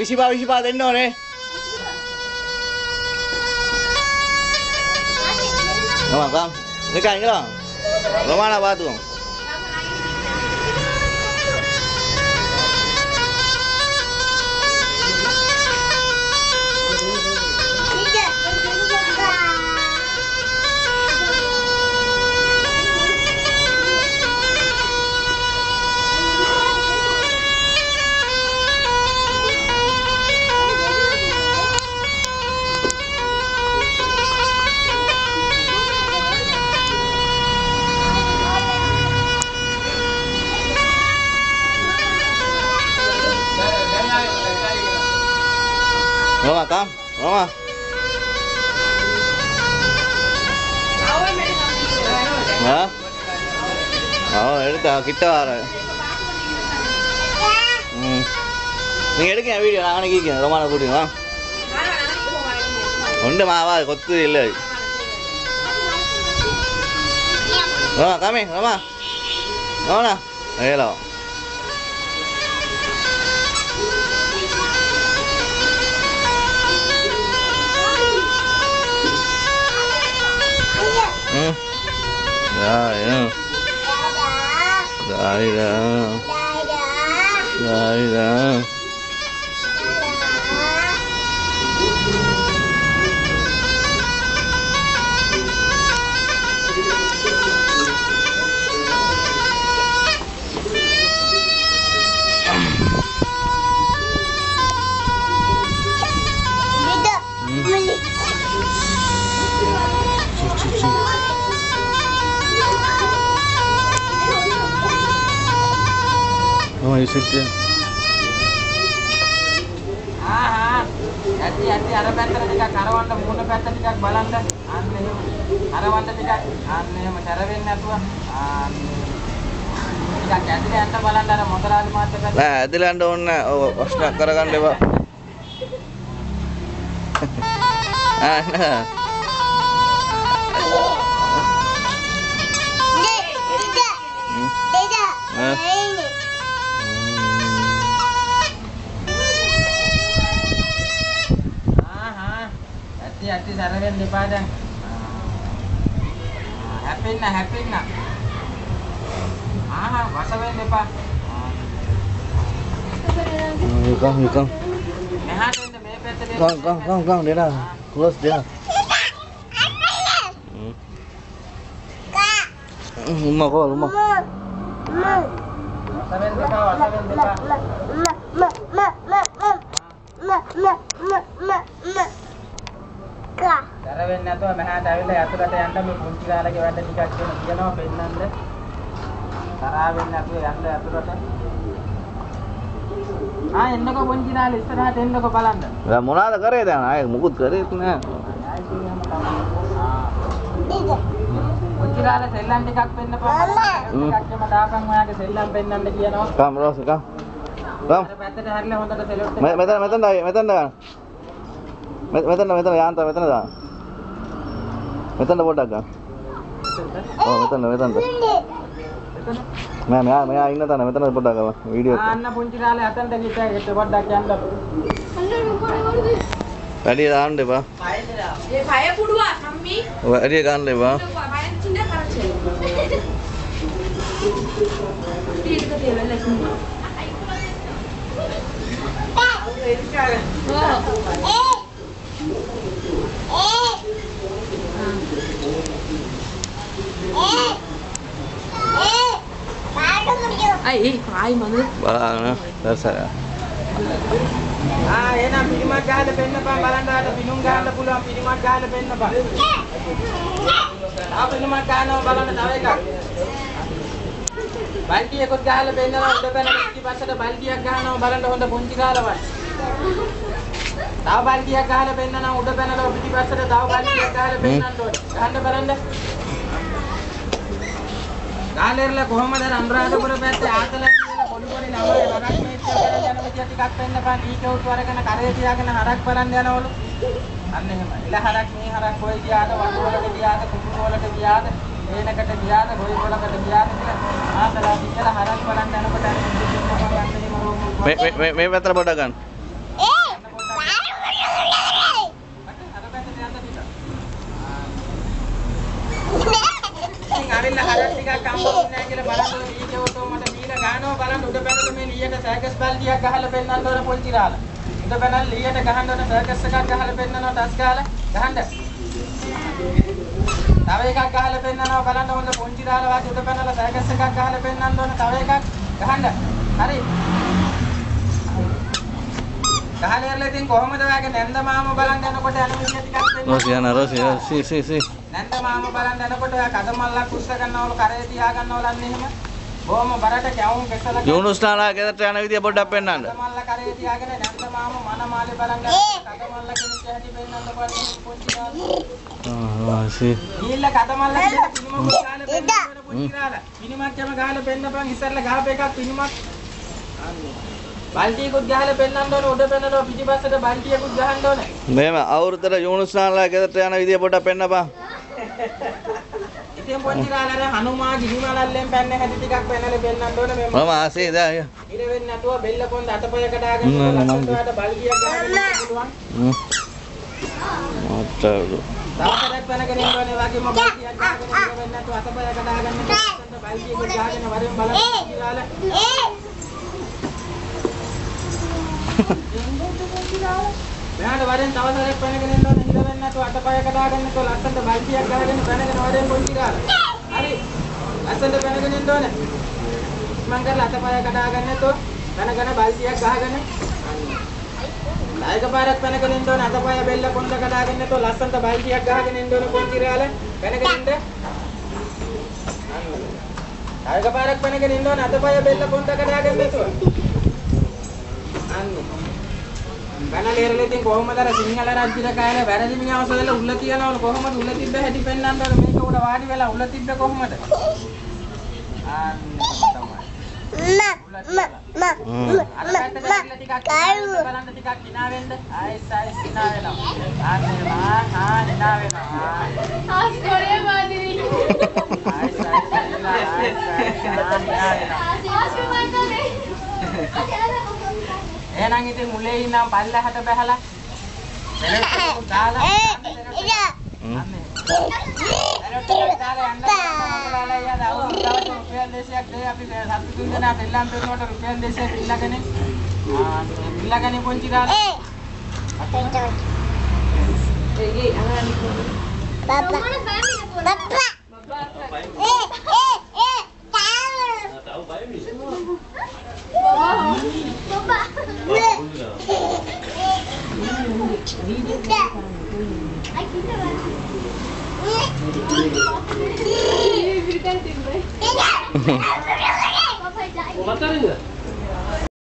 විසිපා දෙන්න ඕනේ. Come. Ini kan enggak? Mana batu? Roma, come. Roma. Hah? Oh, எடுத்தா கிட்ட வர. நீங்க எடுங்க வீடியோ நான் கேக்குறேன். ரோமான கூட்டிங்க வா. ஒண்ணு மாவா கொத்து இல்ல. Roma come Roma. Roma. Hello. Dadah. Oh, you sit there. Hati-hati arah පැත්තට ටිකක් අරවන්න මූණ පැත්ත ටිකක් බලන්න. අන්න එහෙම. අරවන්න ටිකක්. අන්න එහෙම කර වෙන්නේ නැතුව. අන්න. ටිකක් ඇදලා යන්න බලන්න අර මොතරාලි මාත් පැත්ත. නෑ ඇදලා යන්න ඕනේ නෑ. ඔව් ප්‍රශ්නයක් කරගන්න එපා. නෑ. Hati-hati sare වෙන්න එපා දැන්. හැපෙන්න. වස වෙන්න එපා. Come. මෙහාට එන්න මේ පැත්තට. Come, Dena. Close Dena. Rumah. වස වෙන්න එපා. දර වෙන්නේ නැතුව මෙහාට ඇවිල්ලා යතුරට යන්න මේ පුංචි කාලේ වැඩ ටිකක් කියනවා පෙන්නන්න. තරහා වෙන්නේ නැතුව යන්න යතුරට. එන්නකො පුංචි කාලේ ඉස්සරහට එන්නකො බලන්න. දැන් මොනවාද කරේ දැන්? ආයේ මුකුත් කරේත් නෑ. පුංචි කාලේ සෙල්ලම් ටිකක් පෙන්නපන්. ටිකක්ම දාපන් ඔයාගේ සෙල්ලම් පෙන්නන්න කියනවා. Come, Rosa, come. Come. අර පැත්තට හැරිලා හොඳට සෙලොට් එක. මෙතන දාන්න. මෙතන යාන්ත මෙතන දාන්න. මෙතන පොඩ්ඩක් ගන්න. ඔව් මෙතන. මෙයා ඉන්න තැන මෙතන පොඩ්ඩක් ගන්න. වීඩියෝ එක. අන්න පුංචි කාලේ අතන්ට ගිහින් පොඩ්ඩක් යන්න. වැඩි දාන්න එපා. ඒ පය පුඩුවා සම්මි. වැඩි ගන්න එපා. පය චින්න කරච්චේ. ඊට දෙවල ලැබුණ. Ay, mana? Balana, terserah. එහෙනම් පිරිමක් ගහලා පෙන්නපන් බලන්න ආට පිනුම් ගහන්න පුළුවන් පිරිමක් ගහලා පෙන්නපන්. පිරිමක් ගහනවා බලන්න තව එකක්. බල්ටියකොත් ගහලා පෙන්නනවා උඩ පැන පිටිපස්සට බල්ටියක් ගහනවා බලන්න හොඳ පුංචි ගාලවත්. තව බල්ටියක් ගහලා පෙන්නනවා උඩ පැනලා පිටිපස්සට තව බල්ටියක් ගහලා පෙන්නන්න ඕනේ. ගහන්න බලන්න. ගාලෙරලා කොහමද අනුරාධපුර පැත්තේ ආතල කියන පොඩි ළමයි වරක් මේච්චර යන විදිය ටිකක් පෙන්නපන් ඊකවුට් වරගෙන කරේ තියාගෙන හරක් බලන්න යනවලු. අන්න එහෙම. ඉල හරක් මේ හරක් කොයි ගියාද වඩු වලට ගියාද කුකුළු වලට ගියාද මේනකට ගියාද ගොවි වලකට ගියාද කියලා ආතලා කියලා හරක් බලන්න යනකොට මේ පැත්තට පොඩ්ඩක් ගන්න. ඕනේ නැහැ කියලා බලන්න ලී ගෙවතෝ මට දීලා ගහනවා බලන්න උඩ පැනලා මේ ලීයට සර්කස් බල්දියක් ගහලා පෙන්නන්න ඕන පොන්චි රාලා. උඩ පැනලා ලීයට ගහන්න ඕන සර්කස් එකක් ගහලා පෙන්නනවා ටස් ගහලා ගහන්න. තව එකක් ගහලා පෙන්නනවා බලන්න හොඳ පොන්චි රාලා වාගේ උඩ පැනලා සර්කස් එකක් ගහලා පෙන්නන්න ඕන තව එකක් ගහන්න. හරි. ගහලා ඉරලා ඉතින් කොහොමද ඔයාගේ නැන්ද මාම බලන්න යනකොට යන විදිය ටිකක් වෙන්න. රොසියානා රොසියා සී නැන්ද මාම බලන්න යනකොට ඔයා කදමල්ලක් උස්ස ගන්නවලු කරේ තියා ගන්නවලු අන්න එහෙම. බොහොම බරට කැවුම් කෙසල යුනුස් නාලා ගෙදරට යන විදිය පොඩ්ඩක් පෙන්නන්න. කදමල්ල කරේ තියාගෙන නැන්ද මාම මනමාලේ බලන්න කදමල්ල කෙනෙක් ඇහැටි පෙන්නන්න බලන්න පොන්චි රාලා. සී. ඊළ කදමල්ල කෙනෙක් පිනිමක් ගාලා පෙන්නන්න පොන්චි රාලා. පිනිමක් යම ගාලා පෙන්නපන් ඉස්සරලා ගහප එකක් පිනිමක්. බල්ටියකුත් ගහලා පෙන්නන්න ඕනේ උඩ පෙන්නනවා පිටිපස්සට බල්ටියකුත් ගහන්න ඕනේ. මෙහෙම අවුරුද්දට යුනුස් නාලා ගෙදරට යන විදිය පොඩ්ඩක් පෙන්නපන්. ඉතින් පොන්චි රාලා හනුමා ගිහිමලල්ලෙන් පැන්න හැටි ටිකක් පෙන්නලා පෙන්නන්න ඕනේ මේ මම ආසේ දා අය. ඉර වෙන්නේ නැතුව බෙල්ල පොන්ද අතපය කඩාගෙන ලස්සනට බල්ටියක් ගහගෙන ඉන්න පුළුවන්. අතරු. දවසක් පැනගෙන ඉන්න ඕනේ වගේම බල්ටියක් ගහගෙන ඉර වෙන්නේ නැතුව අතපය කඩාගෙන ලස්සනට බල්ටියකුත් ගහගෙන වරෙන් බලන්න පොන්චි රාලා. මෙයාට වරෙන් තවසරක් පැනගෙන එන්න ඕනේ හිර වෙන්නේ නැතුව අතපය කඩාගෙන නැතුව ලස්සනට බල්ටියක් ගහගෙන පැනගෙන වරෙන් පොන්චි රාලා. හරි. ලස්සනට පැනගෙන එන්න ඕනේ. මං කරලා අතපය කඩාගෙන නැතුව පැනගෙන බල්ටියක් ගහගෙන නායක පාරක් පැනගෙන එන්න ඕනේ අතපය බෙල්ල කොණ්ඩ කඩාගෙන නැතුව ලස්සනට බල්ටියක් ගහගෙන එන්න ඕනේ පොන්චි රාලා. පැනගෙන ඉන්න. නායක පාරක් පැනගෙන එන්න ඕනේ අතපය බෙල්ල කොණ්ඩ කඩාගෙන නැතුව. බැනලා ඉරලා ඉතින් කොහොමද අර සිංහල රාජ්‍යර කාලේ වැරදි මිනිහව සොයලා උල්ල තියනවලු කොහොමද උල්ල තිබ්බ හැටි පෙන්නන්න ඕනේ මේක උඩ වාඩි වෙලා උල්ල තිබ්බ කොහොමද අන්න තමයි අර පැත්තට ටිකක් බලන්න ටිකක් hina වෙන්න ආයෙත් hina වෙනවා අන්න hina වෙනවා ආස්කොරේ මාදිරි ආයෙත් hina වෙනවා එහෙනම් ඉතින් මුලේ ඉන්නම් පල්ලෙහාට බහලා එලෙට්ටු දාලා අන්නේ එලෙට්ටු දාලා යන්න මොකලාලා යන අවුරුද්දකට රුපියල් 200ක් දෙයි අපි සතු තුන් දෙනා දෙල්ලම් පෙන්නකොට රුපියල් 200ක් ඉල්ලගෙන පොන්චි දාලා ඒ අහන්න Papa. Matarin nggak?